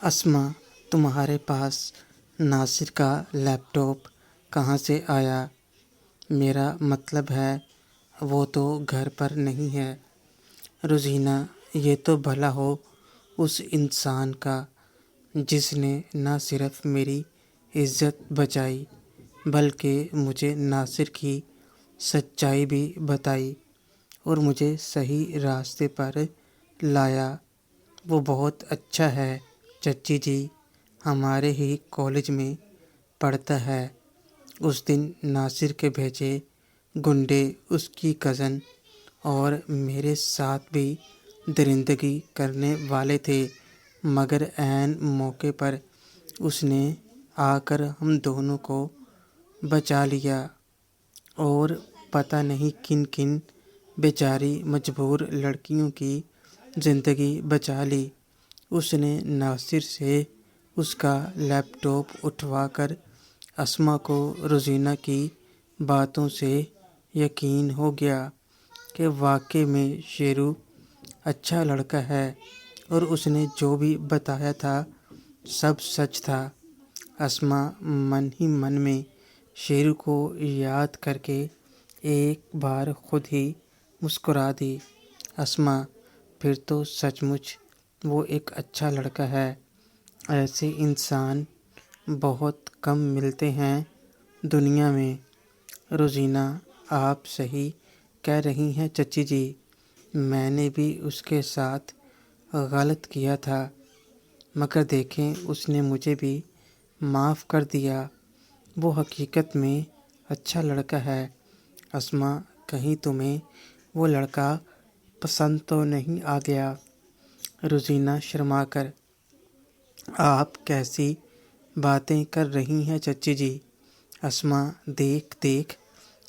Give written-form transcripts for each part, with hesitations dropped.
اسما، تمہارے پاس ناصر کا لیپ ٹاپ کہاں سے آیا؟ میرا مطلب ہے وہ تو گھر پر نہیں ہے۔ روزینہ، یہ تو بھلا ہو اس انسان کا جس نے نہ صرف میری عزت بچائی بلکہ مجھے ناصر کی سچائی بھی بتائی اور مجھے صحیح راستے پر لایا۔ وہ بہت اچھا ہے چچی جی، ہمارے ہی کالج میں پڑھتا ہے۔ اس دن ناصر کے بھیجے گنڈے اس کی کزن اور میرے ساتھ بھی درندگی کرنے والے تھے، مگر عین موقع پر اس نے آ کر ہم دونوں کو بچا لیا اور پتہ نہیں کن کن بیچاری مجبور لڑکیوں کی زندگی بچا لی۔ اس نے ناصر سے اس کا لیپ ٹاپ اٹھوا کر اسما کو روزینہ کی باتوں سے یقین ہو گیا کہ واقعی میں شیرو اچھا لڑکا ہے اور اس نے جو بھی بتایا تھا سب سچ تھا۔ اسما من ہی من میں شیرو کو یاد کر کے ایک بار خود ہی مسکرا دی۔ اسما، پھر تو سچ مچ وہ ایک اچھا لڑکا ہے۔ ایسے انسان بہت کم ملتے ہیں دنیا میں۔ روزینہ، آپ صحیح کہہ رہی ہیں چچی جی، میں نے بھی اس کے ساتھ غلط کیا تھا، مگر دیکھیں اس نے مجھے بھی معاف کر دیا۔ وہ حقیقت میں اچھا لڑکا ہے۔ اسما، کہیں تمہیں وہ لڑکا پسند تو نہیں آ گیا؟ روزینہ شرما کر، آپ کیسی باتیں کر رہی ہیں چچی جی؟ اسما، دیکھ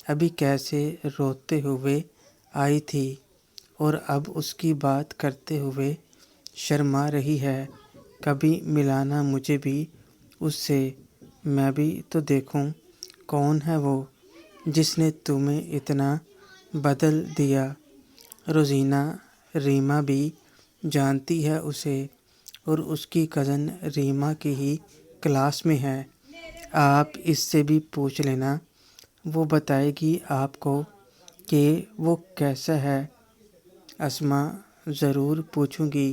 ابھی کیسے روتے ہوئے آئی تھی اور اب اس کی بات کرتے ہوئے شرما رہی ہے۔ کبھی ملانا مجھے بھی اس سے، میں بھی تو دیکھوں کون ہے وہ جس نے تمہیں اتنا بدل دیا۔ روزینہ، ریما بھی جانتی ہے اسے اور اس کی کزن ریما کی ہی کلاس میں ہے۔ آپ اس سے بھی پوچھ لینا، وہ بتائے گی آپ کو کہ وہ کیسا ہے۔ اسما، ضرور پوچھوں گی،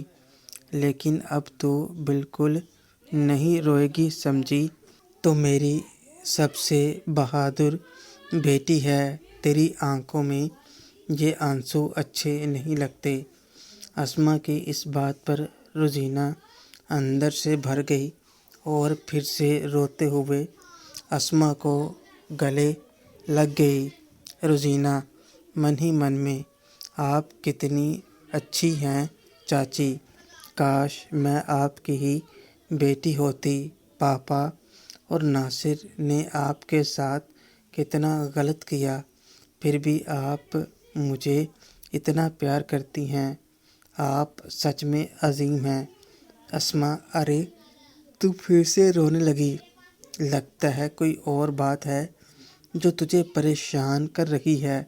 لیکن اب تو بالکل نہیں روئے گی سمجھی؟ تو میری سب سے بہادر بیٹی ہے، تیری آنکھوں میں یہ آنسو اچھے نہیں لگتے۔ اسما کی اس بات پر روزینہ اندر سے بھر گئی اور پھر سے روتے ہوئے اسما کو گلے لگ گئی۔ روزینہ من ہی من میں، آپ کتنی اچھی ہیں چاچی، کاش میں آپ کی ہی بیٹی ہوتی۔ پاپا اور ناصر نے آپ کے ساتھ کتنا غلط کیا، پھر بھی آپ مجھے اتنا پیار کرتی ہیں۔ آپ سچ میں عظیم ہیں۔ اسما، ارے تو پھر سے رونے لگی، لگتا ہے کوئی اور بات ہے جو تجھے پریشان کر رہی ہے،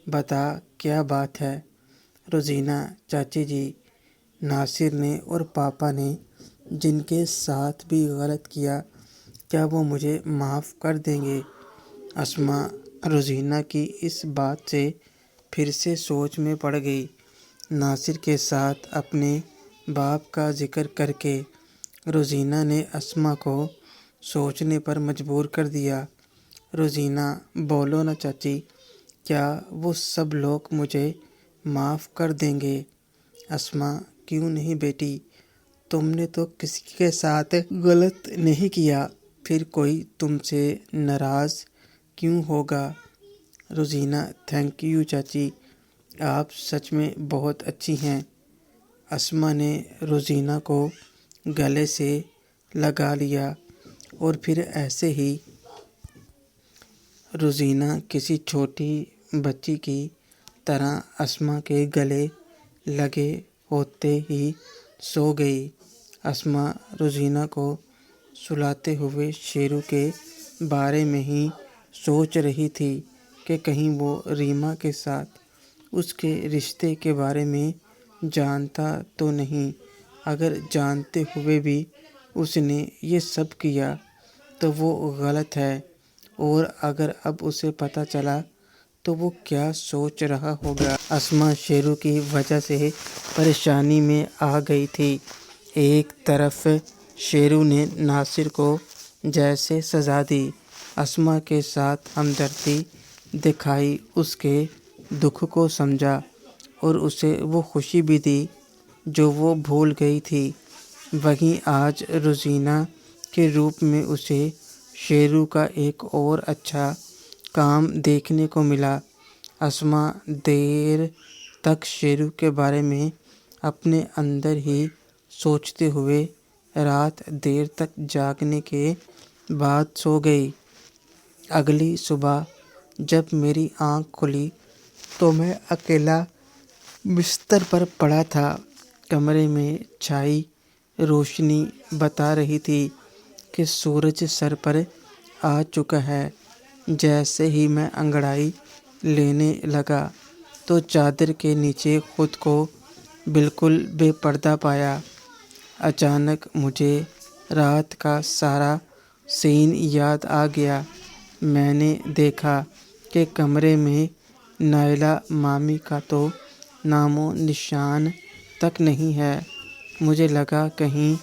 بتا کیا بات ہے؟ روزینہ، چاچی جی، ناصر نے اور پاپا نے جن کے ساتھ بھی غلط کیا، کیا وہ مجھے معاف کر دیں گے؟ اسما روزینہ کی اس بات سے پھر سے سوچ میں پڑ گئی۔ ناصر کے ساتھ اپنے باپ کا ذکر کر کے روزینہ نے اسما کو سوچنے پر مجبور کر دیا۔ روزینہ، بولو نا چاچی، کیا وہ سب لوگ مجھے معاف کر دیں گے؟ اسما، کیوں نہیں بیٹی، تم نے تو کسی کے ساتھ غلط نہیں کیا، پھر کوئی تم سے ناراض کیوں ہوگا؟ روزینہ، تھینک یو چاچی، آپ سچ میں بہت اچھی ہیں۔ اسما نے روزینہ کو گلے سے لگا لیا اور پھر ایسے ہی روزینہ کسی چھوٹی بچی کی طرح اسما کے گلے لگے ہوتے ہی سو گئی۔ اسما روزینہ کو سلاتے ہوئے شیرو کے بارے میں ہی سوچ رہی تھی کہ کہیں وہ ریما کے ساتھ اس کے رشتے کے بارے میں جانتا تو نہیں، اگر جانتے ہوئے بھی اس نے یہ سب کیا تو وہ غلط ہے، اور اگر اب اسے پتہ چلا تو وہ کیا سوچ رہا ہوگا۔ اسما شیرو کی وجہ سے پریشانی میں آ گئی تھی۔ ایک طرف شیرو نے ناصر کو جیسے سزا دی، اسما کے ساتھ ہمدردی دکھائی، اس کے دکھ کو سمجھا اور اسے وہ خوشی بھی دی جو وہ بھول گئی تھی۔ وہیں آج روزینہ کے روپ میں اسے شیرو کا ایک اور اچھا کام دیکھنے کو ملا۔ اسما دیر تک شیرو کے بارے میں اپنے اندر ہی سوچتے ہوئے رات دیر تک جاگنے کے بعد سو گئی۔ اگلی صبح جب میری آنکھ کھلی تو میں اکیلا بستر پر پڑا تھا۔ کمرے میں چھائی روشنی بتا رہی تھی کہ سورج سر پر آ چکا ہے۔ جیسے ہی میں انگڑائی لینے لگا تو چادر کے نیچے خود کو بالکل بے پردہ پایا۔ اچانک مجھے رات کا سارا سین یاد آ گیا۔ میں نے دیکھا کہ کمرے میں نائلہ مامی کا تو نام و نشان تک نہیں ہے۔ مجھے لگا کہیں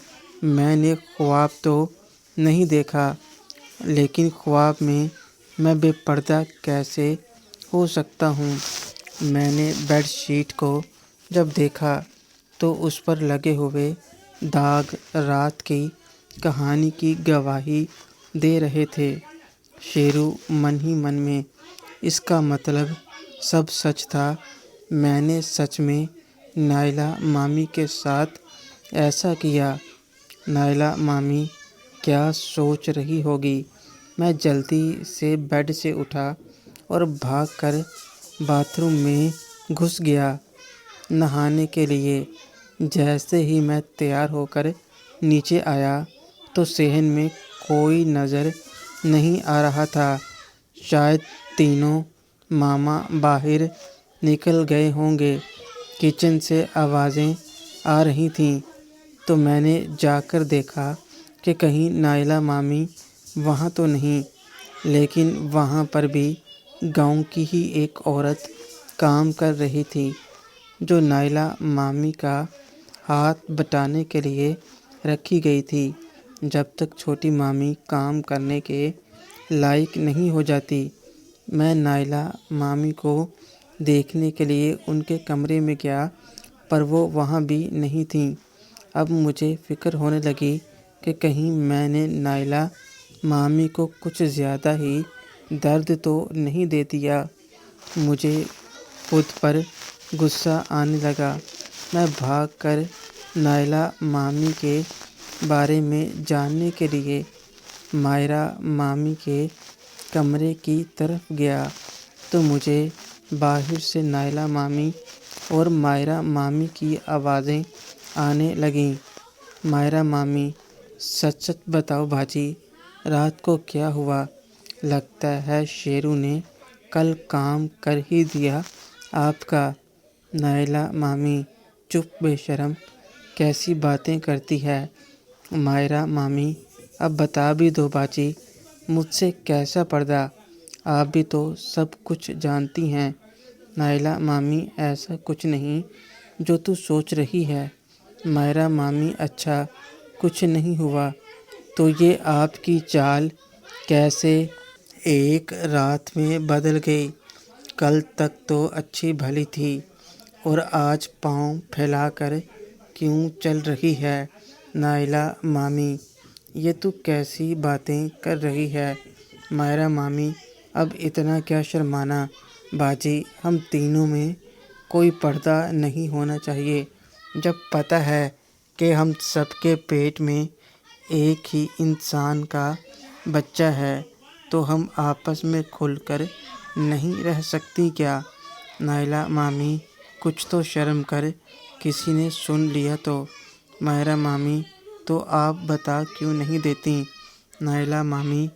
میں نے خواب تو نہیں دیکھا، لیکن خواب میں میں بے پردہ کیسے ہو سکتا ہوں؟ میں نے بیڈ شیٹ کو جب دیکھا تو اس پر لگے ہوئے داغ رات کی کہانی کی گواہی دے رہے تھے۔ شیرو من ہی من میں، اس کا مطلب سب سچ تھا۔ میں نے سچ میں نائلہ مامی کے ساتھ ایسا کیا۔ نائلہ مامی کیا سوچ رہی ہوگی؟ میں جلدی سے بیڈ سے اٹھا اور بھاگ کر باتھ روم میں گھس گیا نہانے کے لیے۔ جیسے ہی میں تیار ہو کر نیچے آیا تو صحن میں کوئی نظر نہیں آ رہا تھا۔ شاید تینوں ماما باہر نکل گئے ہوں گے۔ کچن سے آوازیں آ رہی تھیں تو میں نے جا کر دیکھا کہ کہیں نائلہ مامی وہاں تو نہیں، لیکن وہاں پر بھی گاؤں کی ہی ایک عورت کام کر رہی تھی جو نائلہ مامی کا ہاتھ بٹانے کے لیے رکھی گئی تھی، جب تک چھوٹی مامی کام کرنے کے لائق نہیں ہو جاتی۔ میں نائلہ مامی کو دیکھنے کے لیے ان کے کمرے میں گیا، پر وہ وہاں بھی نہیں تھیں۔ اب مجھے فکر ہونے لگی کہ کہیں میں نے نائلہ مامی کو کچھ زیادہ ہی درد تو نہیں دے دیا۔ مجھے خود پر غصہ آنے لگا۔ میں بھاگ کر نائلہ مامی کے بارے میں جاننے کے لیے مائرہ مامی کے کمرے کی طرف گیا تو مجھے باہر سے نائلہ مامی اور مائرہ مامی کی آوازیں آنے لگیں۔ مائرہ مامی: سچ سچ بتاؤ باجی، رات کو کیا ہوا؟ لگتا ہے شیرو نے کل کام کر ہی دیا آپ کا۔ نائلہ مامی: چپ بے شرم، کیسی باتیں کرتی ہے؟ مائرہ مامی: اب بتا بھی دو باجی، مجھ سے کیسا پردہ؟ آپ بھی تو سب کچھ جانتی ہیں۔ نائلہ مامی: ایسا کچھ نہیں جو تو سوچ رہی ہے۔ مائرہ مامی: اچھا، کچھ نہیں ہوا تو یہ آپ کی چال کیسے ایک رات میں بدل گئی؟ کل تک تو اچھی بھلی تھی اور آج پاؤں پھیلا کر کیوں چل رہی ہے؟ نائلہ مامی: یہ تو کیسی باتیں کر رہی ہے؟ مائرہ مامی: اب اتنا کیا شرمانا باجی، ہم تینوں میں کوئی پردہ نہیں ہونا چاہیے۔ جب پتہ ہے کہ ہم سب کے پیٹ میں ایک ہی انسان کا بچہ ہے تو ہم آپس میں کھل کر نہیں رہ سکتی کیا؟ نائلہ مامی: کچھ تو شرم کر، کسی نے سن لیا تو؟ مائرہ مامی: تو آپ بتا کیوں نہیں دیتی؟ نائلہ مامی: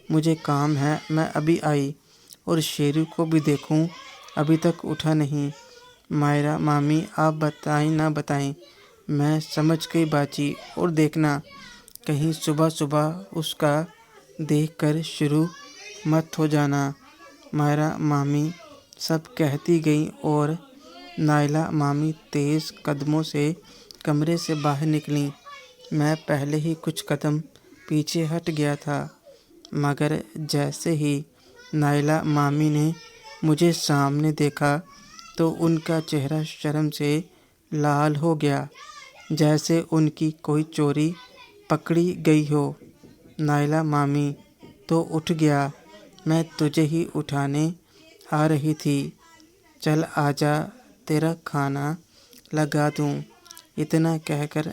مجھے کام ہے، میں ابھی آئی، اور شیرو کو بھی دیکھوں، ابھی تک اٹھا نہیں۔ مائرہ مامی: آپ بتائیں نہ بتائیں، میں سمجھ گئی باجی، اور دیکھنا کہیں صبح صبح اس کا دیکھ کر شروع مت ہو جانا۔ ماہرہ مامی سب کہتی گئیں اور نائلہ مامی تیز قدموں سے کمرے سے باہر نکلیں۔ میں پہلے ہی کچھ قدم پیچھے ہٹ گیا تھا، مگر جیسے ہی نائلہ مامی نے مجھے سامنے دیکھا تو ان کا چہرہ شرم سے لال ہو گیا، جیسے ان کی کوئی چوری پکڑی گئی ہو۔ نائلہ مامی، تو اٹھ گیا، میں تجھے ہی اٹھانے آ رہی تھی، چل آجا تیرا کھانا لگا دوں۔ اتنا کہہ کر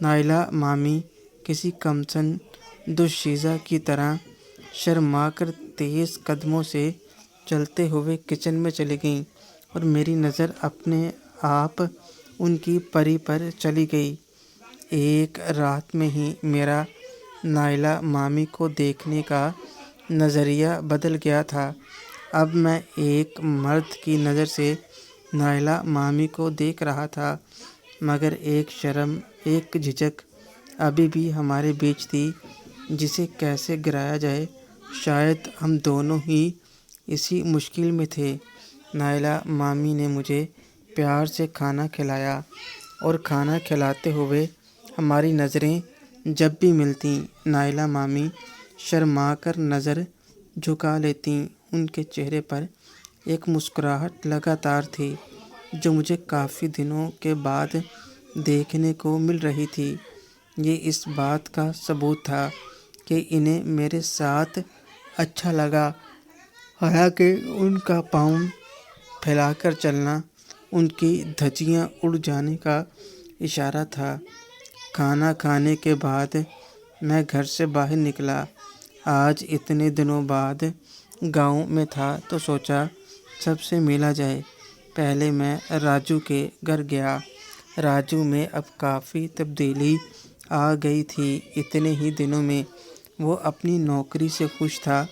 نائلہ مامی کسی کمسن دوشیزہ کی طرح شرما کر تیز قدموں سے چلتے ہوئے کچن میں چلی گئیں اور میری نظر اپنے آپ ان کی پری پر چلی گئی۔ ایک رات میں ہی میرا نائلہ مامی کو دیکھنے کا نظریہ بدل گیا تھا۔ اب میں ایک مرد کی نظر سے نائلہ مامی کو دیکھ رہا تھا، مگر ایک شرم، ایک جھجک ابھی بھی ہمارے بیچ تھی، جسے کیسے گرایا جائے۔ شاید ہم دونوں ہی اسی مشکل میں تھے۔ نائلہ مامی نے مجھے پیار سے کھانا کھلایا، اور کھانا کھلاتے ہوئے ہماری نظریں جب بھی ملتیں، نائلہ مامی شرما کر نظر جھکا لیتیں۔ ان کے چہرے پر ایک مسکراہٹ لگاتار تھی، جو مجھے کافی دنوں کے بعد دیکھنے کو مل رہی تھی۔ یہ اس بات کا ثبوت تھا کہ انہیں میرے ساتھ اچھا لگا، حالانکہ ان کا پاؤں پھیلا کر چلنا ان کی دھجیاں اڑ جانے کا اشارہ تھا۔ کھانا کھانے کے بعد میں گھر سے باہر نکلا۔ آج اتنے دنوں بعد گاؤں میں تھا تو سوچا سب سے ملا جائے۔ پہلے میں راجو کے گھر گیا۔ راجو میں اب کافی تبدیلی آ گئی تھی۔ اتنے ہی دنوں میں وہ اپنی نوکری سے خوش تھا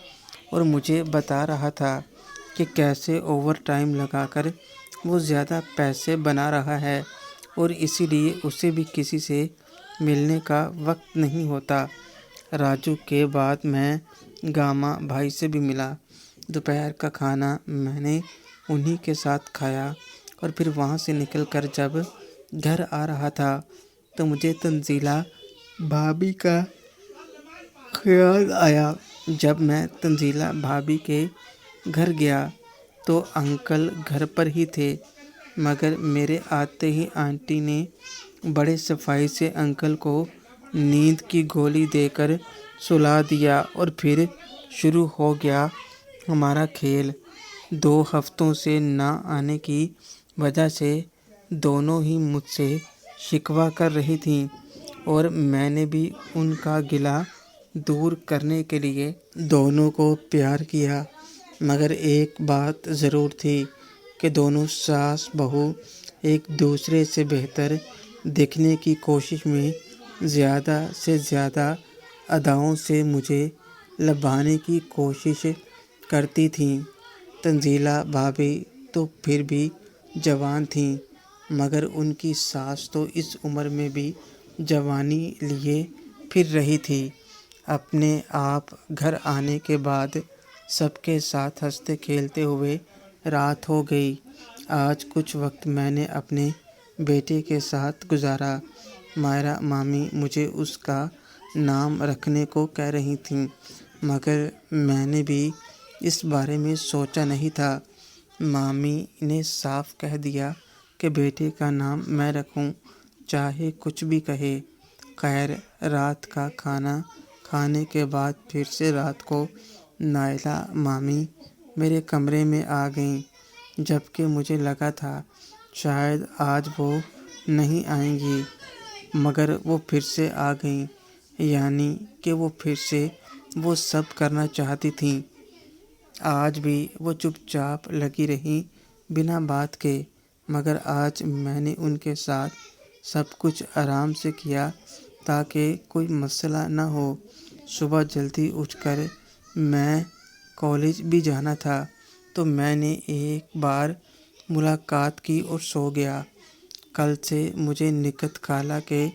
اور مجھے بتا رہا تھا کہ کیسے اوور ٹائم لگا کر وہ زیادہ پیسے بنا رہا ہے، اور اسی لیے اسے بھی کسی سے ملنے کا وقت نہیں ہوتا۔ راجو کے بعد میں گاما بھائی سے بھی ملا۔ دوپہر کا کھانا میں نے انہی کے ساتھ کھایا، اور پھر وہاں سے نکل کر جب گھر آ رہا تھا تو مجھے تنزیلہ بھابھی کا خیال آیا۔ جب میں تنزیلہ بھابھی کے گھر گیا تو انکل گھر پر ہی تھے، مگر میرے آتے ہی آنٹی نے بڑے صفائی سے انکل کو نیند کی گولی دے کر سلا دیا، اور پھر شروع ہو گیا ہمارا کھیل۔ 2 ہفتوں سے نہ آنے کی وجہ سے دونوں ہی مجھ سے شکوہ کر رہی تھیں، اور میں نے بھی ان کا گلہ دور کرنے کے لیے دونوں کو پیار کیا۔ مگر ایک بات ضرور تھی کہ دونوں ساس بہو ایک دوسرے سے بہتر دکھنے کی کوشش میں زیادہ سے زیادہ اداؤں سے مجھے لبھانے کی کوشش کرتی تھیں۔ تنزیلہ بھابھی تو پھر بھی جوان تھیں، مگر ان کی ساس تو اس عمر میں بھی جوانی لیے پھر رہی تھی۔ اپنے آپ گھر آنے کے بعد سب کے ساتھ ہنستے کھیلتے ہوئے رات ہو گئی۔ آج کچھ وقت میں نے اپنے بیٹے کے ساتھ گزارا۔ ماہرہ مامی مجھے اس کا نام رکھنے کو کہہ رہی تھیں، مگر میں نے بھی اس بارے میں سوچا نہیں تھا۔ مامی نے صاف کہہ دیا کہ بیٹے کا نام میں رکھوں، چاہے کچھ بھی کہے۔ خیر، رات کا کھانا کھانے کے بعد پھر سے رات کو نائلہ مامی میرے کمرے میں آ گئیں، جبکہ مجھے لگا تھا شاید آج وہ نہیں آئیں گی، مگر وہ پھر سے آ گئیں، یعنی کہ وہ پھر سے وہ سب کرنا چاہتی تھیں۔ آج بھی وہ چپ چاپ لگی رہیں بنا بات کے، مگر آج میں نے ان کے ساتھ سب کچھ آرام سے کیا تاکہ کوئی مسئلہ نہ ہو۔ صبح جلدی اٹھ کر میں کالج بھی جانا تھا، تو میں نے ایک بار ملاقات کی اور سو گیا۔ کل سے مجھے نکت خالہ کے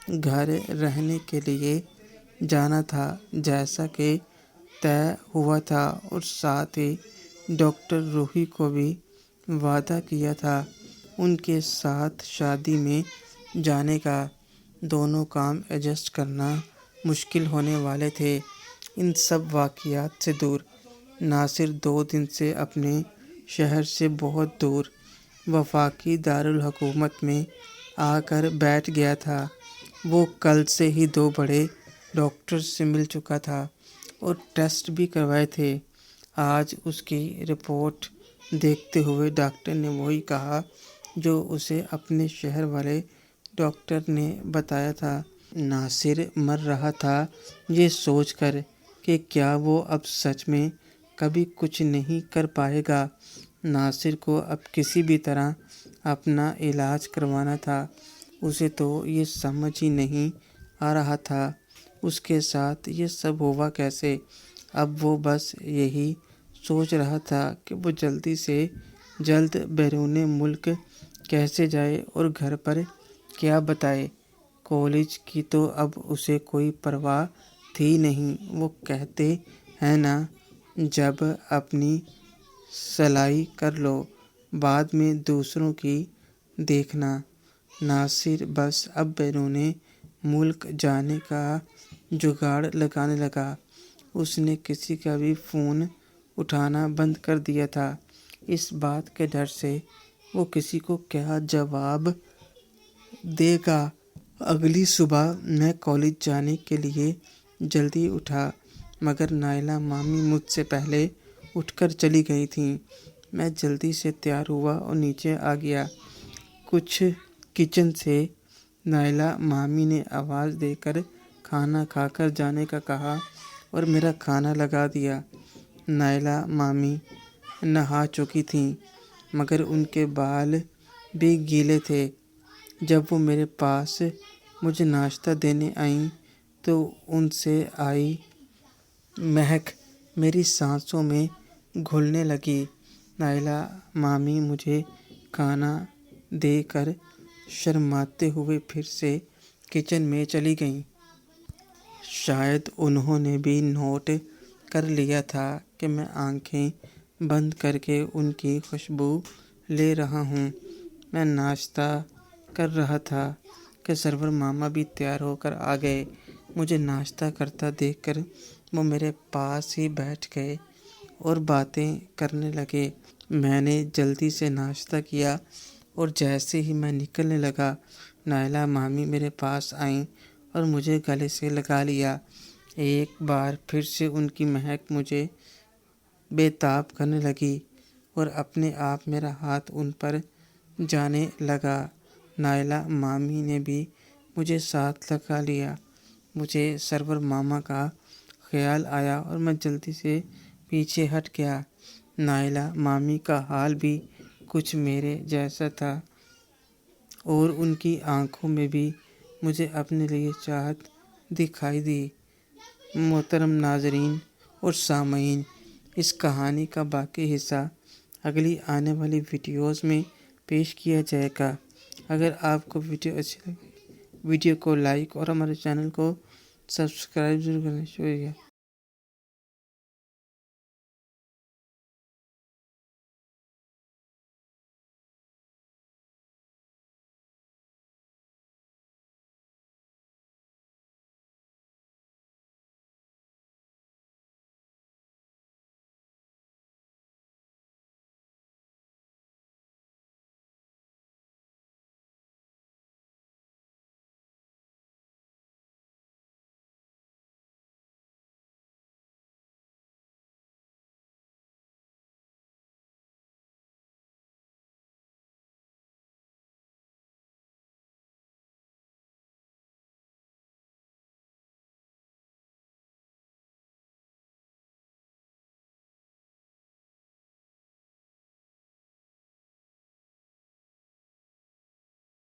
گھر رہنے کے لیے جانا تھا جیسا کہ طے ہوا تھا، اور ساتھ ہی ڈاکٹر روحی کو بھی وعدہ کیا تھا ان کے ساتھ شادی میں جانے کا۔ دونوں کام ایڈجسٹ کرنا مشکل ہونے والے تھے۔ ان سب واقعات سے دور ناصر 2 دن سے اپنے شہر سے بہت دور وفاقی دارالحکومت میں آ کر بیٹھ گیا تھا۔ وہ کل سے ہی 2 بڑے ڈاکٹر سے مل چکا تھا اور ٹیسٹ بھی کروائے تھے۔ آج اس کی رپورٹ دیکھتے ہوئے ڈاکٹر نے وہی کہا جو اسے اپنے شہر والے ڈاکٹر نے بتایا تھا۔ ناصر مر رہا تھا یہ سوچ کر کہ کیا وہ اب سچ میں کبھی کچھ نہیں کر پائے گا۔ ناصر کو اب کسی بھی طرح اپنا علاج کروانا تھا۔ اسے تو یہ سمجھ ہی نہیں آ رہا تھا اس کے ساتھ یہ سب ہوا کیسے۔ اب وہ بس یہی سوچ رہا تھا کہ وہ جلدی سے جلد بیرون ملک کیسے جائے اور گھر پر کیا بتائے۔ کالج کی تو اب اسے کوئی پرواہ تھی نہیں۔ وہ کہتے ہیں نا، جب اپنی سلائی کر لو بعد میں دوسروں کی دیکھنا۔ ناصر بس اب بیرون ملک جانے کا جگاڑ لگانے لگا۔ اس نے کسی کا بھی فون اٹھانا بند کر دیا تھا، اس بات کے ڈر سے وہ کسی کو کیا جواب دے گا۔ اگلی صبح میں کالج جانے کے لیے جلدی اٹھا، مگر نائلہ مامی مجھ سے پہلے اٹھ کر چلی گئی تھیں۔ میں جلدی سے تیار ہوا اور نیچے آ گیا۔ کچھ کچن سے نائلہ مامی نے آواز دے کر کھانا کھا کر جانے کا کہا اور میرا کھانا لگا دیا۔ نائلہ مامی نہا چکی تھیں مگر ان کے بال بھی گیلے تھے۔ جب وہ میرے پاس مجھے ناشتہ دینے آئیں تو ان سے آئی مہک میری سانسوں میں گھلنے لگی۔ نائلہ مامی مجھے کھانا دے کر شرماتے ہوئے پھر سے کچن میں چلی گئیں۔ شاید انہوں نے بھی نوٹ کر لیا تھا کہ میں آنکھیں بند کر کے ان کی خوشبو لے رہا ہوں۔ میں ناشتہ کر رہا تھا کہ سرور ماما بھی تیار ہو کر آ گئے۔ مجھے ناشتہ کرتا دیکھ کر وہ میرے پاس ہی بیٹھ گئے اور باتیں کرنے لگے۔ میں نے جلدی سے ناشتہ کیا اور جیسے ہی میں نکلنے لگا، نائلہ مامی میرے پاس آئیں اور مجھے گلے سے لگا لیا۔ ایک بار پھر سے ان کی مہک مجھے بے تاب کرنے لگی اور اپنے آپ میرا ہاتھ ان پر جانے لگا۔ نائلہ مامی نے بھی مجھے ساتھ لگا لیا۔ مجھے سرور ماما کا خیال آیا اور میں جلدی سے پیچھے ہٹ گیا۔ نائلہ مامی کا حال بھی کچھ میرے جیسا تھا اور ان کی آنکھوں میں بھی مجھے اپنے لیے چاہت دکھائی دی۔ محترم ناظرین اور سامعین، اس کہانی کا باقی حصہ اگلی آنے والی ویڈیوز میں پیش کیا جائے گا۔ اگر آپ کو ویڈیو اچھی لگے، ویڈیو کو لائک اور ہمارے چینل کو سبسکرائب ضرور کرنا۔ شکریہ۔